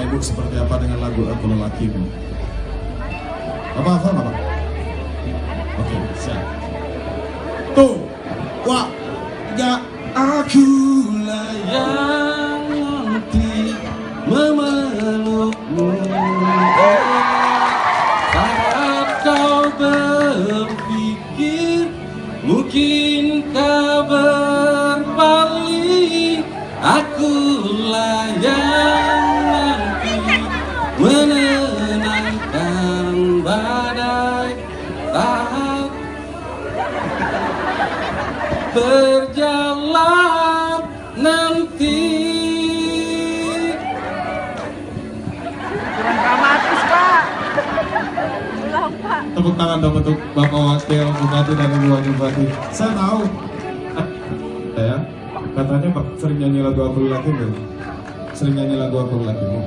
Ibu seperti apa dengan lagu Aku Lelakimu? Apa hafal apa? Oke, siap. Tuh, wah, ya akulah yang nanti memelukmu. Saat kau berpikir mungkin kau berpaling, akulah yang nanti menenangkan badai saat berjalan nanti. Kurang dramatis, Pak. Ulang, Pak. Tepuk tangan dong untuk Bapak Wakil Bupati dan Ibu Wakil Bupati. Saya tahu, ya, katanya Pak sering nyanyi lagu Aku Lelakimu. Sering nyanyi lagu Aku Lelakimu.